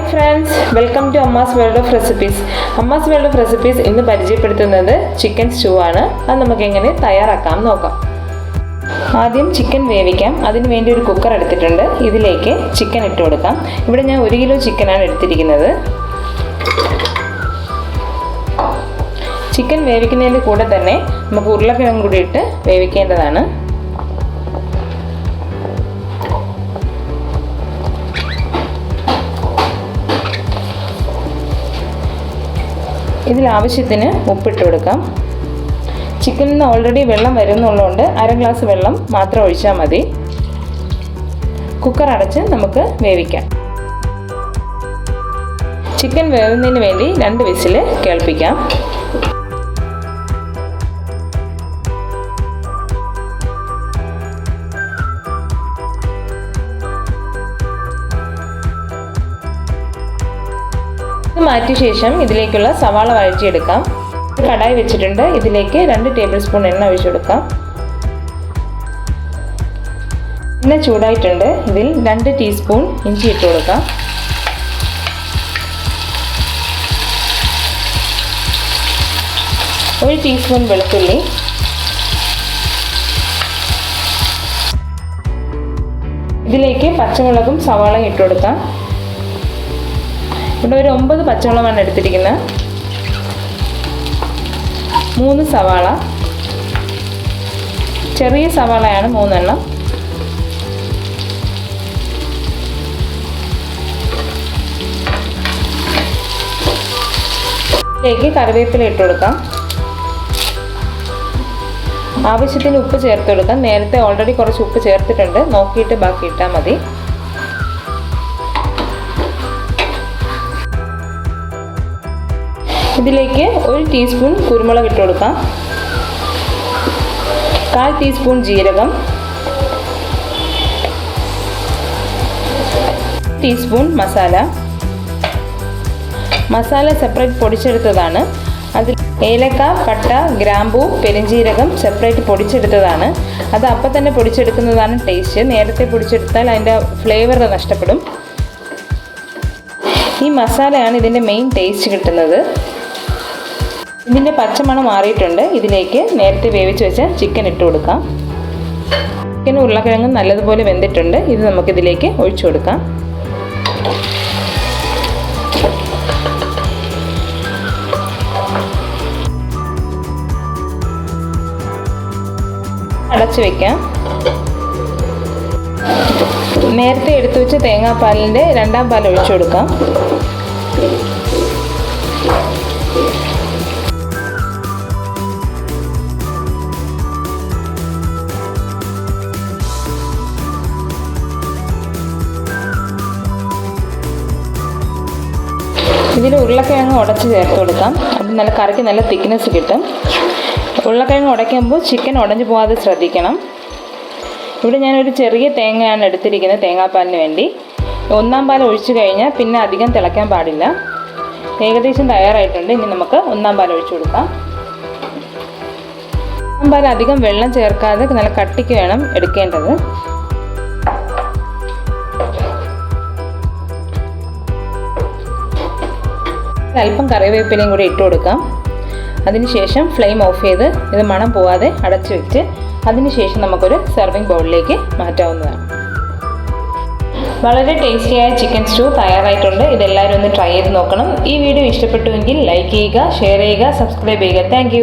Hi friends, welcome to Amma's world of recipes. Amma's world of recipes ഇന്ന് പരിചയപ്പെടുത്തുന്നത് chicken stew ആണ്. അത് നമുക്ക് എങ്ങനെ തയ്യാറാക്കാം നോക്കാം. ആദ്യം ചിക്കൻ വേവിക്കാം. അതിന് വേണ്ടി ഒരു കുക്കർ എടുത്തിട്ടുണ്ട്. ഇതിലേക്ക് ചിക്കൻ ഇട്ട് കൊടുക്കാം. ഇവിടെ ഞാൻ 1 കിലോ ചിക്കനാണ് എടുത്തിരിക്കുന്നത്. ചിക്കൻ വേവിക്കുന്നതിൻ്റെ കൂടെ തന്നെ നമുക്ക് ഉരുളക്കിഴങ്ങ് കൂടി ഇട്ട് വേവിക്കേണ്ടതാണ്. ഇതിൽ ആവശ്യത്തിന് ഉപ്പിട്ട് കൊടുക്കാം. ചിക്കനിൽ നിന്ന് ഓൾറെഡി വെള്ളം വരുന്നുള്ളതുകൊണ്ട് 1/2 ഗ്ലാസ് വെള്ളം മാത്രം ഒഴിച്ചാൽ മതി. കുക്കർ അടച്ച് നമുക്ക് വേവിക്കാം. ചിക്കൻ വേവുന്നതിന് വേണ്ടി 2 വിസിൽ കേൾപ്പിക്കാം. മാറ്റിയ ശേഷം ഇതിലേക്കുള്ള സവാള വഴറ്റിയെടുക്കാം. കടായി വെച്ചിട്ടുണ്ട്. ഇതിലേക്ക് 2 ടേബിൾ സ്പൂൺ എണ്ണ ഒഴിച്ചു കൊടുക്കാം. എണ്ണ ചൂടായിട്ടുണ്ട്. ഇതിൽ 2 ടീസ്പൂൺ ഇഞ്ചി ഇട്ട് കൊടുക്കാം. 1 ടീസ്പൂൺ വെളുത്തുള്ളി, ഇതിലേക്ക് പച്ചമുളകും സവാളയും ഇട്ട് കൊടുക്കാം. ഇവിടെ ഒരു 9 പച്ചമുളകാണ് എടുത്തിരിക്കുന്നത്. 3 സവാള, ചെറിയ സവാളയാണ് 3 എണ്ണം. ഇതിലേക്ക് കറിവേപ്പില ഇട്ട് കൊടുക്കാം. ആവശ്യത്തിന് ഉപ്പ് ചേർത്ത് കൊടുക്കാം. നേരത്തെ ഓൾറെഡി കുറച്ച് ഉപ്പ് ചേർത്തിട്ടുണ്ട്. നോക്കിയിട്ട് ബാക്കി ഇട്ടാൽ മതി. ഇതിലേക്ക് 1 ടീസ്പൂൺ കുരുമുളക് ഇട്ട് കൊടുക്കാം. 1/4 ടീസ്പൂൺ ജീരകം, 1 ടീസ്പൂൺ മസാല സെപ്പറേറ്റ് പൊടിച്ചെടുത്തതാണ്. അതിൽ ഏലക്ക, പട്ട, ഗ്രാമ്പൂ, പെരുംജീരകം സെപ്പറേറ്റ് പൊടിച്ചെടുത്തതാണ്. അത് അപ്പം തന്നെ പൊടിച്ചെടുക്കുന്നതാണ് ടേസ്റ്റ്. നേരത്തെ പൊടിച്ചെടുത്താൽ അതിൻ്റെ ഫ്ലേവർ നഷ്ടപ്പെടും. ഈ മസാലയാണ് ഇതിൻ്റെ മെയിൻ ടേസ്റ്റ് കിട്ടുന്നത്. ഇതിൻ്റെ പച്ചമണം മാറിയിട്ടുണ്ട്. ഇതിലേക്ക് നേരത്തെ വേവിച്ച് വെച്ച ചിക്കൻ ഇട്ട് കൊടുക്കാം. ചിക്കൻ ഉരുളക്കിഴങ്ങ് നല്ലതുപോലെ വെന്തിട്ടുണ്ട്. ഇത് നമുക്കിതിലേക്ക് ഒഴിച്ചു കൊടുക്കാം. അടച്ചു വയ്ക്കാം. നേരത്തെ എടുത്തു വെച്ച തേങ്ങാപ്പാലിൻ്റെ 2ാം പാൽ ഒഴിച്ചു കൊടുക്കാം. ഇതിൽ ഉരുളക്കിഴങ്ങ് ഉടച്ച് ചേർത്ത് കൊടുക്കാം. അത് നല്ല കറിക്ക് നല്ല തിക്നെസ് കിട്ടും. ഉരുളക്കിഴങ്ങ് ഉടയ്ക്കുമ്പോൾ ചിക്കൻ ഉടഞ്ഞു പോകാതെ ശ്രദ്ധിക്കണം. ഇവിടെ ഞാനൊരു ചെറിയ തേങ്ങയാണ് എടുത്തിരിക്കുന്നത് തേങ്ങാപ്പാലിന് വേണ്ടി. 1ാം പാൽ ഒഴിച്ചു കഴിഞ്ഞാൽ പിന്നെ അധികം തിളയ്ക്കാൻ പാടില്ല. ഏകദേശം തയ്യാറായിട്ടുണ്ട്. ഇനി നമുക്ക് 1ാം പാൽ ഒഴിച്ചു കൊടുക്കാം. 1ാം പാൽ അധികം വെള്ളം ചേർക്കാതെ നല്ല കട്ടിക്ക് വേണം എടുക്കേണ്ടത്. അല്പം കറിവേപ്പിലയും കൂടി ഇട്ട് കൊടുക്കാം. അതിനുശേഷം ഫ്ലെയിം ഓഫ് ചെയ്ത് ഇത് മണം പോവാതെ അടച്ചു വെച്ച് അതിനുശേഷം നമുക്കൊരു സെർവിങ് ബൗളിലേക്ക് മാറ്റാവുന്നതാണ്. വളരെ ടേസ്റ്റിയായ ചിക്കൻ സ്റ്റൂ തയ്യാറായിട്ടുണ്ട്. ഇതെല്ലാവരും ഒന്ന് ട്രൈ ചെയ്ത് നോക്കണം. ഈ വീഡിയോ ഇഷ്ടപ്പെട്ടുവെങ്കിൽ ലൈക്ക് ചെയ്യുക, ഷെയർ ചെയ്യുക, സബ്സ്ക്രൈബ് ചെയ്യുക. താങ്ക്